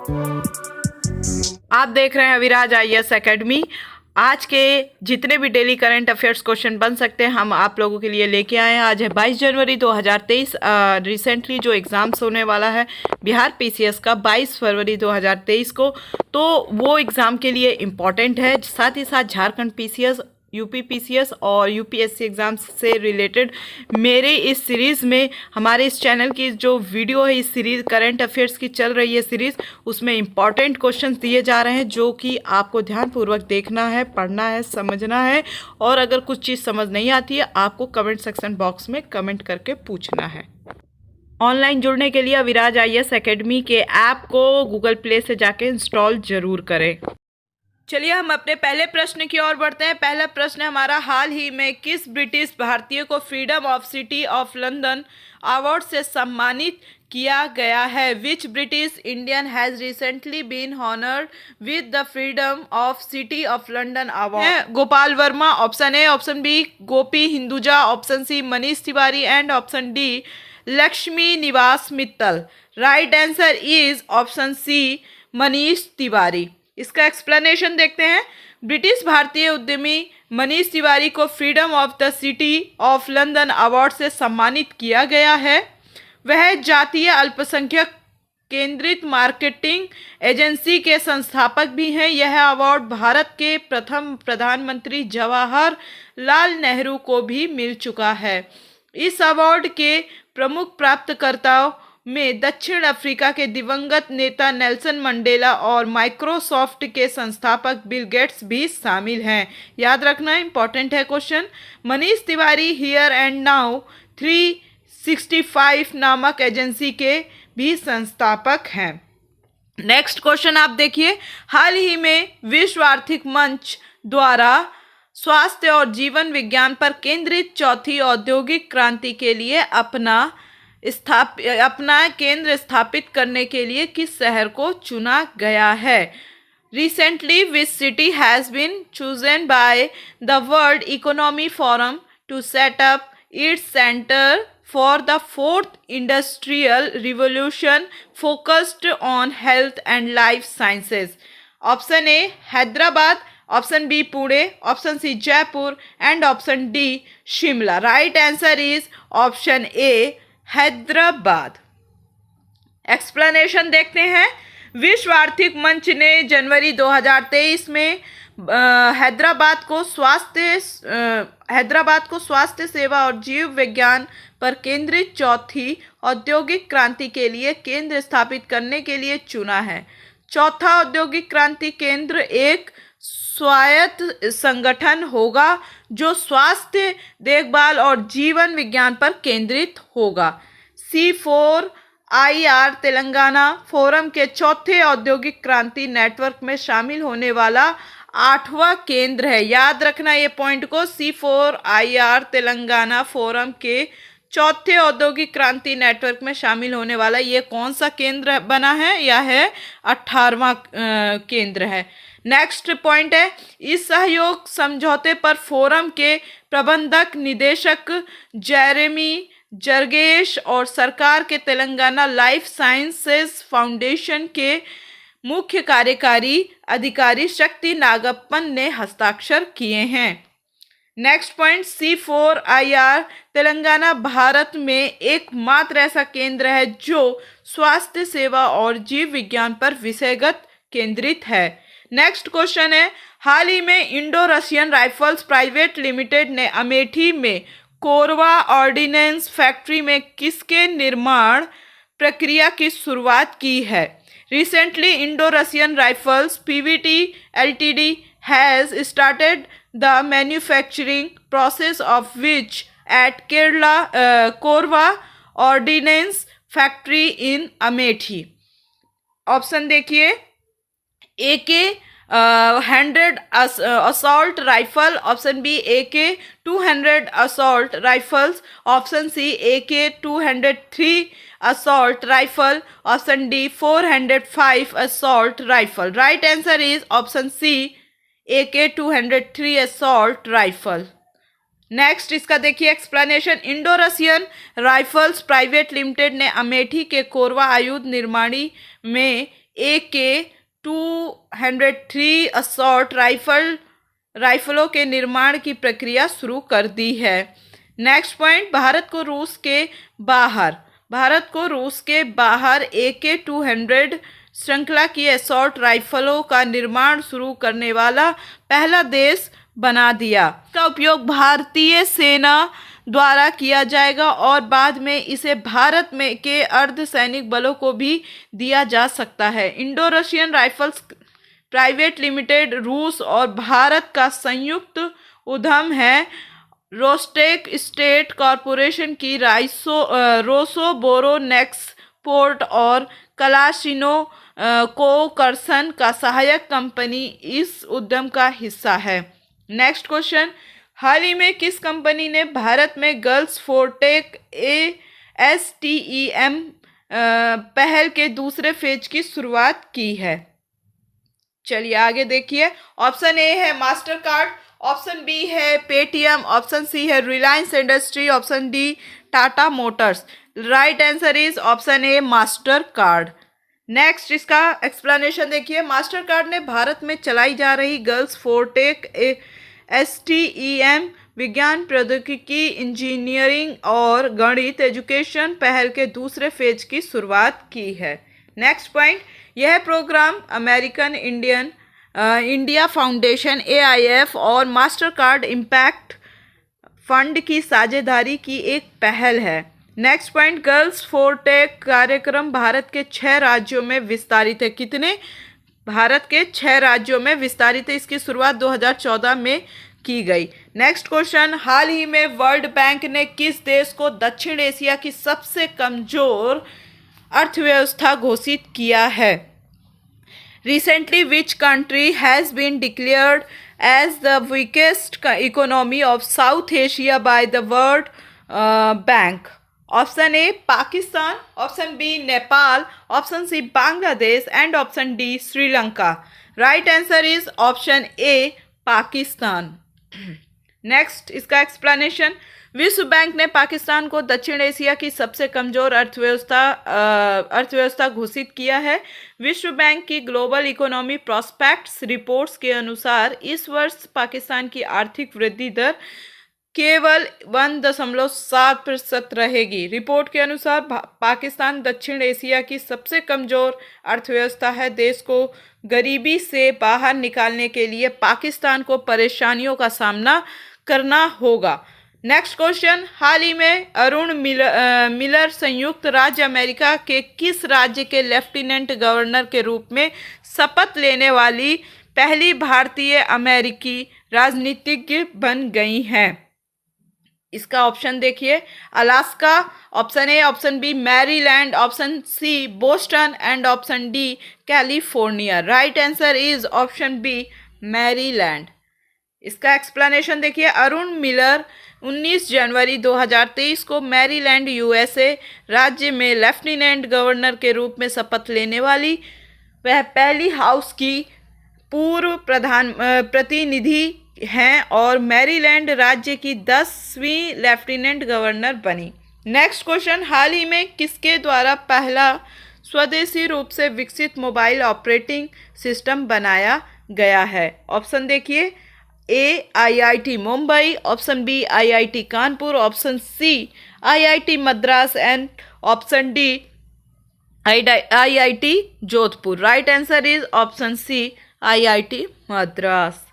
आप देख रहे हैं अविराज आईएएस एकेडमी। आज के जितने भी डेली करंट अफेयर्स क्वेश्चन बन सकते हैं हम आप लोगों के लिए लेके आए हैं। आज है 22 जनवरी 2023। रिसेंटली जो एग्ज़ाम्स होने वाला है बिहार पीसीएस का 22 फरवरी 2023 को, तो वो एग्ज़ाम के लिए इम्पॉर्टेंट है। साथ ही साथ झारखंड पीसीएस, यूपी पीसीएस और यूपीएससी एग्ज़ाम्स से रिलेटेड मेरे इस सीरीज़ में, हमारे इस चैनल की जो वीडियो है, इस सीरीज़ करंट अफेयर्स की चल रही है सीरीज़, उसमें इम्पॉर्टेंट क्वेश्चंस दिए जा रहे हैं जो कि आपको ध्यानपूर्वक देखना है, पढ़ना है, समझना है। और अगर कुछ चीज़ समझ नहीं आती है आपको कमेंट सेक्शन बॉक्स में कमेंट करके पूछना है। ऑनलाइन जुड़ने के लिए अविराज आईएएस एकेडमी के ऐप को गूगल प्ले से जाके इंस्टॉल ज़रूर करें। चलिए हम अपने पहले प्रश्न की ओर बढ़ते हैं। पहला प्रश्न हमारा, हाल ही में किस ब्रिटिश भारतीय को freedom of city of London award से सम्मानित किया गया है? Which British Indian has recently been honoured with the freedom of city of London award? Gopal Verma, option A. Option B Gopi Hinduja, option C Manish Tiwari and option D Lakshmi Niwas Mittal. Right answer is option C Manish Tiwari. इसका explanation देखते हैं। British भारतीय उद्यमी मनीष तिवारी को freedom of the city of London award से सम्मानित किया गया है। वह जातीय अल्पसंख्यक केंद्रित मार्केटिंग एजेंसी के संस्थापक भी हैं। यह अवार्ड भारत के प्रथम प्रधानमंत्री जवाहरलाल नेहरू को भी मिल चुका है। इस अवार्ड के प्रमुख प्राप्तकर्ताओं में दक्षिण अफ्रीका के दिवंगत नेता नेल्सन मंडेला और माइक्रोसॉफ्ट के संस्थापक बिल गेट्स भी शामिल हैं। याद रखना इंपॉर्टेंट है question. Manish Tiwari here and now 365 नामक एजेंसी के भी संस्थापक हैं। नेक्स्ट क्वेश्चन आप देखिए, हाल ही में विश्व आर्थिक मंच द्वारा स्वास्थ्य और जीवन विज्ञान पर केंद्रित चौथी औद्योगिक क्रांति के लिए अपना केंद्र स्थापित करने के लिए किस शहर को चुना गया है? Recently which city has been chosen by the world economy forum to set up its centre for the fourth industrial revolution focused on health and life sciences? Option A Hyderabad, option B Pune, option C Jaipur and option D Shimla. Right answer is option A Hyderabad. Explanation देखते हैं। विश्व आर्थिक मंच ने जनवरी 2023 में हैदराबाद को स्वास्थ्य सेवा और जीव विज्ञान पर केंद्रित चौथी औद्योगिक क्रांति के लिए केंद्र स्थापित करने के लिए चुना है। चौथा औद्योगिक क्रांति केंद्र एक स्वायत्त संगठन होगा जो स्वास्थ्य देखभाल और जीवन विज्ञान पर केंद्रित होगा। C4IR तेलंगाना फोरम के चौथे औद्योगिक क्रांति नेटवर्क में शामिल होने वाला 8वां केंद्र है। याद रखना ये पॉइंट को। C4IR तेलंगाना फोरम के चौथे औद्योगिक क्रांति नेटवर्क में शामिल होने वाला ये कौन सा केंद्र बना है? यह है 18वां केंद्र है। नेक्स्ट पॉइंट है, इस सहयोग समझौते पर फोरम के प्रबंधक निदेशक जेरेमी जरगेश और सरकार के तेलंगाना लाइफ साइंसेज फाउंडेशन के मुख्य कार्यकारी अधिकारी शक्ति नागप्पन ने हस्ताक्षर किए हैं। Next point, C4IR Telangana Bharat में एकमात्र ऐसा केंद्र है जो स्वास्थ्य सेवा और जीव विज्ञान पर विषयगत केंद्रित है। नेक्स्ट क्वेश्चन है, हाल ही में Indo Russian rifles private limited ने अमेठी में कोरवा ऑर्डिनेंस फैक्ट्री में किसके निर्माण प्रक्रिया की शुरुआत की है? Recently Indo Russian rifles PVT Ltd has started the manufacturing process of which at Korwa Ordnance Factory in Amethi? Option देखिए, AK 100 assault rifle, option B AK 200 assault rifles, option C AK 203 assault rifle, option D 405 assault rifle. Right answer is option C AK 203 assault rifle. Next इसका देखिए explanation. Indo Russian rifles private limited ने अमेठी के कोरवा आयुध निर्माणी में AK-203 assault राइफलों के निर्माण की प्रक्रिया शुरू कर दी है। नेक्स्ट पॉइंट, भारत को रूस के बाहर AK-200 श्रृंखला की असॉल्ट राइफलों का निर्माण शुरू करने वाला पहला देश बना दिया। इसका उपयोग भारतीय सेना द्वारा किया जाएगा और बाद में इसे भारत में के अर्धसैनिक बलों को भी दिया जा सकता है। Indo Russian rifles private limited रूस और भारत का संयुक्त उद्यम है। रोस्टेक स्टेट कॉरपोरेशन की रोसोबोरोनेक्सपोर्ट और क्लाशिनोव-कर्सन का सहायक कंपनी इस उद्यम का हिस्सा है। नेक्स्ट क्वेश्चन, हाल ही में किस कंपनी ने भारत में गर्ल्स फोरटेक STEM पहल के दूसरे फेज की शुरुआत की है? चलिए आगे देखिए। ऑप्शन ए है मास्टर कार्ड, ऑप्शन बी है पेटीएम, ऑप्शन सी है Reliance industry, option D Tata Motors. Right answer is option A master card. Next इसका एक्सप्लेनेशन देखिए। मास्टर कार्ड ने भारत में चलाई जा रही गर्ल्स फोरटेक STEM विज्ञान, प्रौद्योगिकी, इंजीनियरिंग और गणित एजुकेशन पहल के दूसरे फेज की शुरुआत की है। नेक्स्ट पॉइंट, यह programme American India foundation AIF और मास्टर कार्ड इम्पैक्ट फंड की साझेदारी की एक पहल है। नेक्स्ट पॉइंट, गर्ल्स फोरटेक कार्यक्रम भारत के 6 राज्यों में विस्तारित है। कितने? भारत के 6 राज्यों में विस्तारित है। इसकी शुरुआत 2014 में की गई। नेक्स्ट क्वेश्चन, हाल ही में वर्ल्ड बैंक ने किस देश को दक्षिण एशिया की सबसे कमजोर अर्थव्यवस्था घोषित किया है? Recently, which country has been declared as the weakest economy of South Asia by the World Bank? Option A Pakistan, option B Nepal, option C Bangladesh and option D Sri Lanka. Right answer is option A Pakistan. Next इसका explanation, विश्व bank ने पाकिस्तान को दक्षिण Asia की सबसे कमजोर अर्थव्यवस्था घोषित किया है। विश्व बैंक की ग्लोबल इकोनॉमी प्रॉस्पेक्ट्स रिपोर्ट्स के अनुसार इस वर्ष पाकिस्तान की आर्थिक वृद्धि दर केवल 1.7% रहेगी। रिपोर्ट के अनुसार पाकिस्तान दक्षिण एशिया की सबसे कमजोर अर्थव्यवस्था है। देश को गरीबी से बाहर निकालने के लिए पाकिस्तान को परेशानियों का सामना करना होगा। नेक्स्ट क्वेश्चन, हाल ही में अरुण मिलर संयुक्त राज्य अमेरिका के किस राज्य के लेफ्टिनेंट गवर्नर के रूप में शपथ लेने वाली पहली भारतीय अमेरिकी राजनीतिज्ञ बन गई हैं? इसका ऑप्शन देखिए, Alaska, option A, option B Maryland, option C Boston and option D California. Right answer is option B Maryland. इसका एक्सप्लेनेशन देखिए, अरुण मिलर 19 जनवरी 2023 को मैरीलैंड USA राज्य में लेफ्टिनेंट गवर्नर के रूप में शपथ लेने वाली वह पहली हाउस की पूर्व प्रतिनिधि हैं और मैरीलैंड राज्य की 10वीं लेफ्टिनेंट गवर्नर बनी। नेक्स्ट क्वेश्चन, हाल ही में किसके द्वारा पहला स्वदेशी रूप से विकसित मोबाइल ऑपरेटिंग सिस्टम बनाया गया है? ऑप्शन देखिए, A IIT Mumbai, option B IIT Kanpur, option C IIT Madras and option D IIT Jodhpur. Right answer is option C IIT Madras.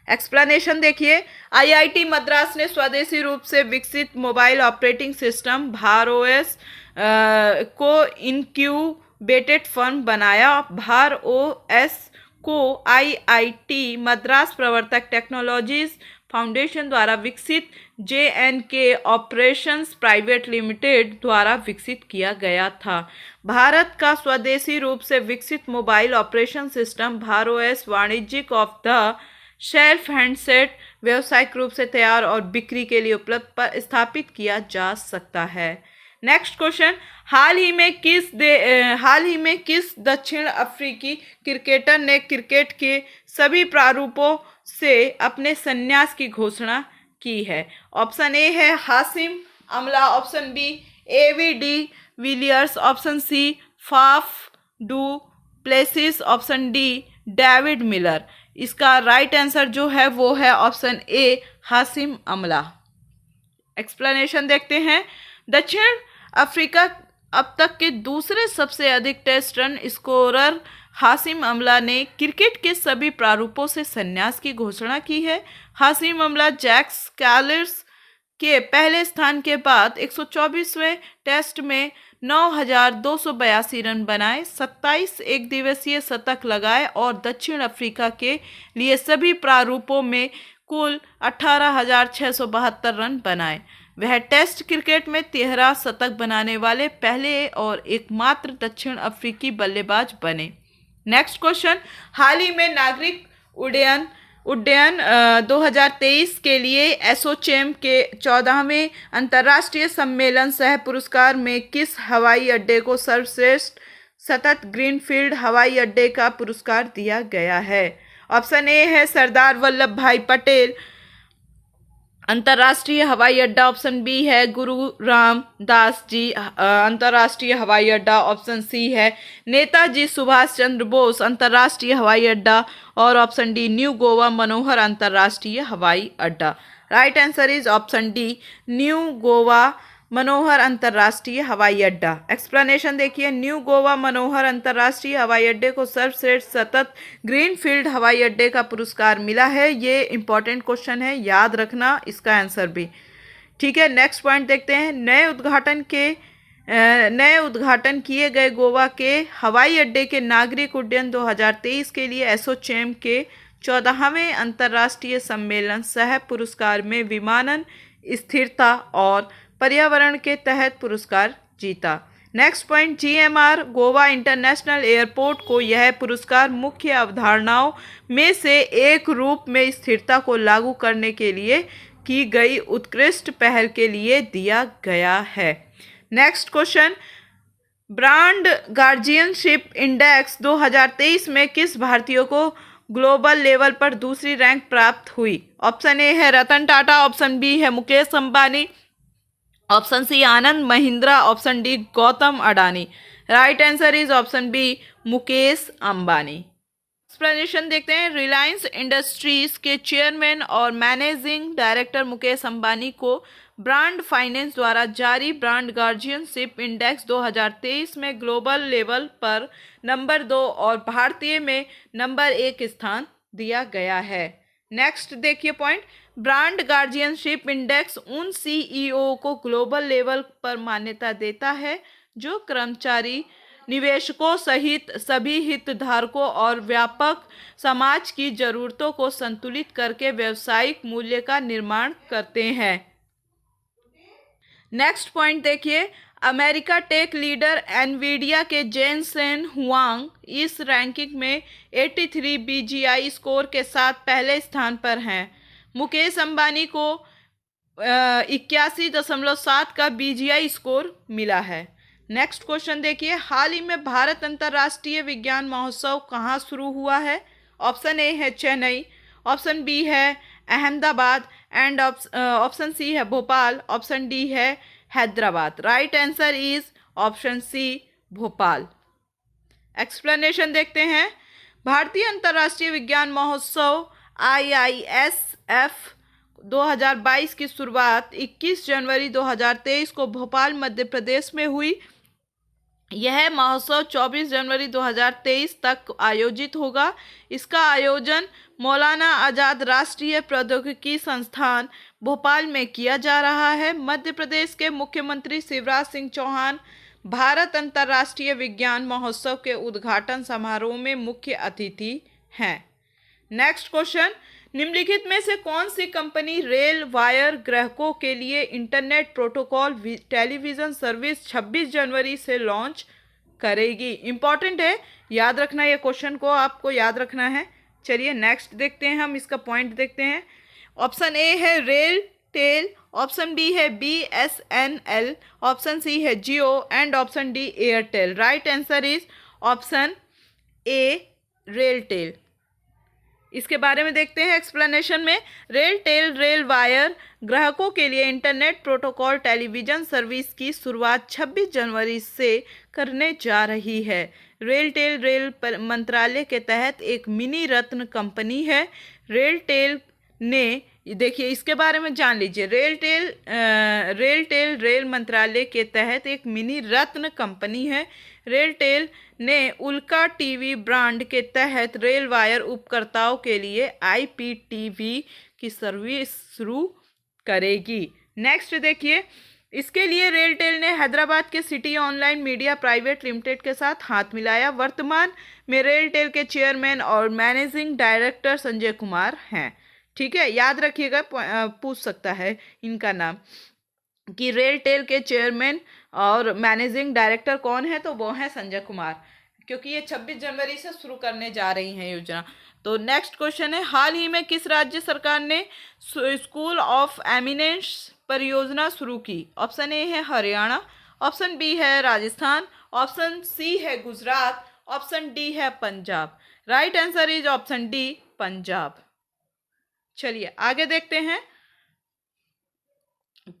Explanation देखिए, IIT मद्रास ने स्वदेशी रूप से विकसित मोबाइल ऑपरेटिंग सिस्टम भारओएस को इनक्यूबेटेड फर्म बनाया। भारओएस को IIT मद्रास प्रवर्तक टेक्नोलॉजीज फाउंडेशन द्वारा विकसित JNK ऑपरेशंस प्राइवेट लिमिटेड द्वारा विकसित किया गया था। भारत का स्वदेशी रूप से विकसित मोबाइल ऑपरेशन सिस्टम भारओएस वाणिज्यिक ऑफ द शेल्फ हैंडसेट व्यावसायिक रूप से तैयार और बिक्री के लिए उपलब्ध स्थापित किया जा सकता है। नेक्स्ट क्वेश्चन, हाल ही में किस दक्षिण अफ्रीकी क्रिकेटर ने क्रिकेट के सभी प्रारूपों से अपने संन्यास की घोषणा की है? ऑप्शन ए है Hashim Amla, option B AV de Villiers, option C Faf du Plessis, option D David Miller. इसका राइट आंसर जो है वो है ऑप्शन ए हाशिम अमला। एक्सप्लेनेशन देखते हैं। दक्षिण अफ्रीका अब तक के दूसरे सबसे अधिक टेस्ट रन स्कोरर हाशिम अमला ने क्रिकेट के सभी प्रारूपों से संन्यास की घोषणा की है। हाशिम अमला जैक्स कैलिस के पहले स्थान के बाद 124वें टेस्ट में 9,282 रन बनाए, 27 एक दिवसीय शतक लगाए और दक्षिण अफ्रीका के लिए सभी प्रारूपों में कुल 18,672 रन बनाए। वह टेस्ट क्रिकेट में 13 शतक बनाने वाले पहले और एकमात्र दक्षिण अफ्रीकी बल्लेबाज बने। नेक्स्ट क्वेश्चन, हाल ही में नागरिक उड्डयन 2023 के लिए एसोचैम के 14वें अंतर्राष्ट्रीय सम्मेलन सह पुरस्कार में किस हवाई अड्डे को सर्वश्रेष्ठ सतत ग्रीनफील्ड हवाई अड्डे का पुरस्कार दिया गया है? ऑप्शन ए है सरदार वल्लभ भाई पटेल अंतर्राष्ट्रीय हवाई अड्डा, ऑप्शन बी है गुरु रामदास जी अंतर्राष्ट्रीय हवाई अड्डा, ऑप्शन सी है नेताजी सुभाष चंद्र बोस अंतर्राष्ट्रीय हवाई अड्डा और option D new Goa Manohar अंतर्राष्ट्रीय हवाई अड्डा। Right answer is option D new Goa Manohar अंतर्राष्ट्रीय हवाई अड्डा। एक्सप्लेनेशन देखिए, न्यू गोवा मनोहर अंतर्राष्ट्रीय हवाई अड्डे को सर्वश्रेष्ठ सतत ग्रीनफील्ड हवाई अड्डे का पुरस्कार मिला है। ये इंपॉर्टेंट क्वेश्चन है, याद रखना इसका आंसर भी। ठीक है, नेक्स्ट पॉइंट देखते हैं। नए उद्घाटन किए गए गोवा के हवाई अड्डे के नागरिक उड्डयन 2023 के लिए एसोचैम के 14वें अंतर्राष्ट्रीय सम्मेलन सह पुरस्कार में विमानन स्थिरता और पर्यावरण के तहत पुरस्कार जीता। Next point, GMR Goa international airport को यह पुरस्कार मुख्य अवधारणाओं में से एक रूप में स्थिरता को लागू करने के लिए की गई उत्कृष्ट पहल के लिए दिया गया है। Next question, brand guardianship index 2023 में किस भारतीय को ग्लोबल लेवल पर दूसरी रैंक प्राप्त हुई? ऑप्शन ए है रतन टाटा, ऑप्शन बी है Mukesh Ambani, option C Anand Mahindra, option D Gautam Adani. Right answer is option B Mukesh Ambani. Explanation देखते हैं। रिलायंस इंडस्ट्रीज के चेयरमैन और मैनेजिंग डायरेक्टर मुकेश अंबानी को ब्रांड फाइनेंस द्वारा जारी ब्रांड गार्जियनशिप इंडेक्स 2023 में ग्लोबल लेवल पर नंबर 2 और भारतीय में नंबर 1 स्थान दिया गया है। नेक्स्ट देखिए पॉइंट, ब्रांड गार्जियनशिप इंडेक्स उन सीईओ को ग्लोबल लेवल पर मान्यता देता है जो कर्मचारी, निवेशकों सहित सभी हितधारकों और व्यापक समाज की जरूरतों को संतुलित करके व्यावसायिक मूल्य का निर्माण करते हैं। नेक्स्ट पॉइंट देखिए, अमेरिका टेक लीडर एनवीडिया के जेनसेन हुआंग इस रैंकिंग में 83 बीजीआई स्कोर के साथ पहले स्थान पर हैं। मुकेश अंबानी को 81.7 का बीजीआई स्कोर मिला है। नेक्स्ट क्वेश्चन देखिए, हाल ही में भारत अंतर्राष्ट्रीय विज्ञान महोत्सव कहाँ शुरू हुआ है? ऑप्शन ए है चेन्नई, ऑप्शन बी है अहमदाबाद एंड ऑप्शन सी है भोपाल, ऑप्शन डी है Hyderabad. Right answer is option C Bhopal. Explanation देखते हैं। भारतीय अंतर्राष्ट्रीय विज्ञान महोत्सव IISF 2022 की शुरुआत 21 जनवरी 2023 को भोपाल मध्य प्रदेश में हुई। यह महोत्सव 24 जनवरी 2023 तक आयोजित होगा। इसका आयोजन मौलाना आज़ाद राष्ट्रीय प्रौद्योगिकी संस्थान भोपाल में किया जा रहा है। मध्य प्रदेश के मुख्यमंत्री शिवराज सिंह चौहान भारत अंतर्राष्ट्रीय विज्ञान महोत्सव के उद्घाटन समारोह में मुख्य अतिथि हैं। नेक्स्ट क्वेश्चन, निम्नलिखित में से कौन सी कंपनी रेल वायर ग्राहकों के लिए इंटरनेट प्रोटोकॉल टेलीविज़न सर्विस 26 जनवरी से लॉन्च करेगी? इंपॉर्टेंट है, याद रखना, ये क्वेश्चन को आपको याद रखना है। चलिए नेक्स्ट देखते हैं, हम इसका पॉइंट देखते हैं। ऑप्शन ए है रेल टेल, ऑप्शन बी है BSNL, ऑप्शन सी है Jio and option D Airtel. Right answer is option A RailTel. इसके बारे में देखते हैं एक्सप्लेनेशन में। रेल टेल रेल वायर ग्राहकों के लिए इंटरनेट प्रोटोकॉल टेलीविज़न सर्विस की शुरुआत 26 जनवरी से करने जा रही है। रेलटेल मंत्रालय के तहत एक मिनी रत्न कंपनी है। रेलटेल ने, देखिए इसके बारे में जान लीजिए, रेलटेल रेल मंत्रालय के तहत एक मिनी रत्न कंपनी है। रेलटेल ने उल्का टीवी ब्रांड के तहत रेल वायर उपकर्ताओं के लिए IPTV की सर्विस शुरू करेगी। नेक्स्ट देखिए, इसके लिए रेलटेल ने हैदराबाद के city online media private limited के साथ हाथ मिलाया। वर्तमान में रेलटेल के चेयरमैन और मैनेजिंग डायरेक्टर संजय कुमार हैं। ठीक है, याद रखिएगा, पूछ सकता है इनका नाम कि रेलटेल के चेयरमैन और मैनेजिंग डायरेक्टर कौन है, तो वो है संजय कुमार, क्योंकि ये 26 जनवरी से शुरू करने जा रही हैं योजना। तो नेक्स्ट क्वेश्चन है, हाल ही में किस राज्य सरकार ने स्कूल ऑफ एमिनेंस परियोजना शुरू की? ऑप्शन ए है हरियाणा, ऑप्शन बी है राजस्थान, ऑप्शन सी है गुजरात, ऑप्शन डी है Punjab. Right answer is option D, Punjab. चलिए आगे देखते हैं।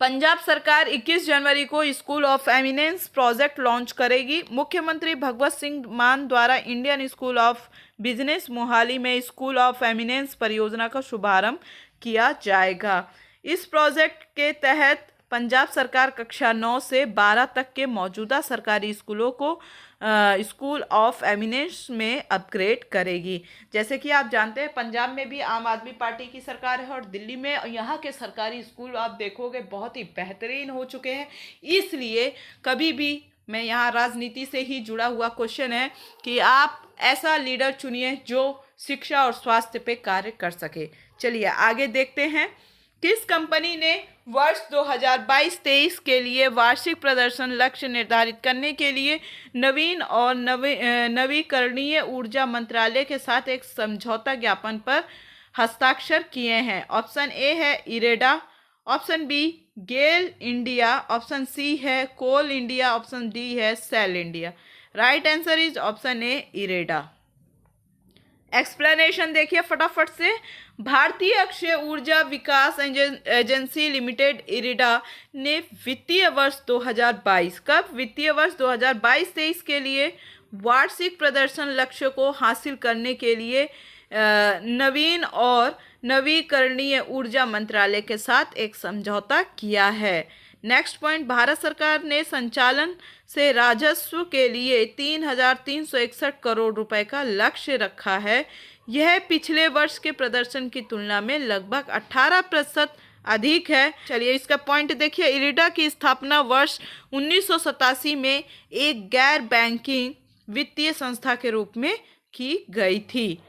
पंजाब सरकार 21 जनवरी को school of eminence project launch करेगी। मुख्यमंत्री भगवत सिंह मान द्वारा Indian school of business Mohali में स्कूल ऑफ एमिनेंस परियोजना का शुभारंभ किया जाएगा। इस प्रोजेक्ट के तहत पंजाब सरकार कक्षा 9 से 12 तक के मौजूदा सरकारी स्कूलों को स्कूल ऑफ एमिनेंस में अपग्रेड करेगी। जैसे कि आप जानते हैं, पंजाब में भी आम आदमी पार्टी की सरकार है और दिल्ली में यहाँ के सरकारी स्कूल आप देखोगे बहुत ही बेहतरीन हो चुके हैं। इसलिए कभी भी, मैं यहाँ राजनीति से ही जुड़ा हुआ क्वेश्चन है कि आप ऐसा लीडर चुनिए जो शिक्षा और स्वास्थ्य पे कार्य कर सके। चलिए आगे देखते हैं। किस कंपनी ने वर्ष 2022-23 के लिए वार्षिक प्रदर्शन लक्ष्य निर्धारित करने के लिए नवीन और नवीकरणीय ऊर्जा मंत्रालय के साथ एक समझौता ज्ञापन पर हस्ताक्षर किए हैं? ऑप्शन ए है IREDA, option B GAIL India, option C है कोल इंडिया, ऑप्शन डी है SAIL India. Right answer is option A IREDA. Explanation देखिए फटाफट से। भारतीय अक्षय ऊर्जा विकास एजेंसी लिमिटेड इरिडा ने वित्तीय वर्ष 2022, कब? वित्तीय वर्ष 2022-23 के लिए वार्षिक प्रदर्शन लक्ष्य को हासिल करने के लिए नवीन और नवीकरणीय ऊर्जा मंत्रालय के साथ एक समझौता किया है। नेक्स्ट पॉइंट, भारत सरकार ने संचालन से राजस्व के लिए 3,361 करोड़ रुपए का लक्ष्य रखा है। यह पिछले वर्ष के प्रदर्शन की तुलना में लगभग 18% अधिक है। चलिए इसका पॉइंट देखिए। इरिडा की स्थापना वर्ष 1987 में एक गैर बैंकिंग वित्तीय संस्था के रूप में की गई थी।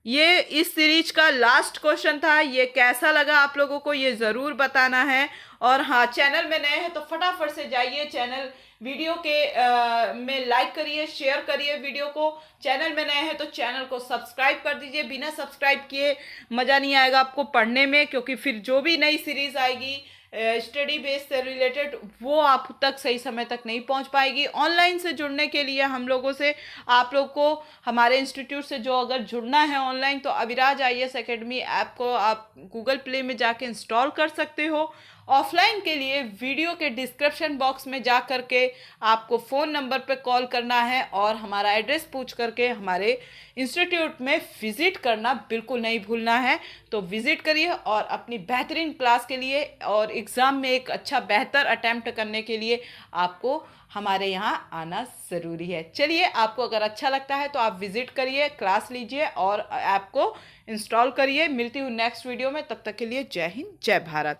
ये इस सीरीज का लास्ट क्वेश्चन था। ये कैसा लगा आप लोगों को ये ज़रूर बताना है। और हाँ, चैनल में नए हैं तो फटाफट से जाइए चैनल वीडियो के में लाइक करिए, शेयर करिए वीडियो को। चैनल में नए हैं तो चैनल को सब्सक्राइब कर दीजिए। बिना सब्सक्राइब किए मज़ा नहीं आएगा आपको पढ़ने में, क्योंकि फिर जो भी नई सीरीज़ आएगी स्टडी बेस से रिलेटेड वो आप तक सही समय तक नहीं पहुंच पाएगी। ऑनलाइन से जुड़ने के लिए हम लोगों से, आप लोग को हमारे इंस्टीट्यूट से जो अगर जुड़ना है ऑनलाइन, तो अविराज IAS एकेडमी ऐप को आप गूगल प्ले में जाके इंस्टॉल कर सकते हो। ऑफलाइन के लिए वीडियो के डिस्क्रिप्शन बॉक्स में जा करके आपको फ़ोन नंबर पर कॉल करना है और हमारा एड्रेस पूछ करके हमारे इंस्टीट्यूट में विज़िट करना बिल्कुल नहीं भूलना है। तो विज़िट करिए और अपनी बेहतरीन क्लास के लिए और एग्ज़ाम में एक अच्छा बेहतर अटैम्प्ट करने के लिए आपको हमारे यहाँ आना ज़रूरी है। चलिए, आपको अगर अच्छा लगता है तो आप विज़िट करिए, क्लास लीजिए और ऐप को इंस्टॉल करिए। मिलती हूँ नेक्स्ट वीडियो में, तब तक के लिए जय हिंद, जय भारत।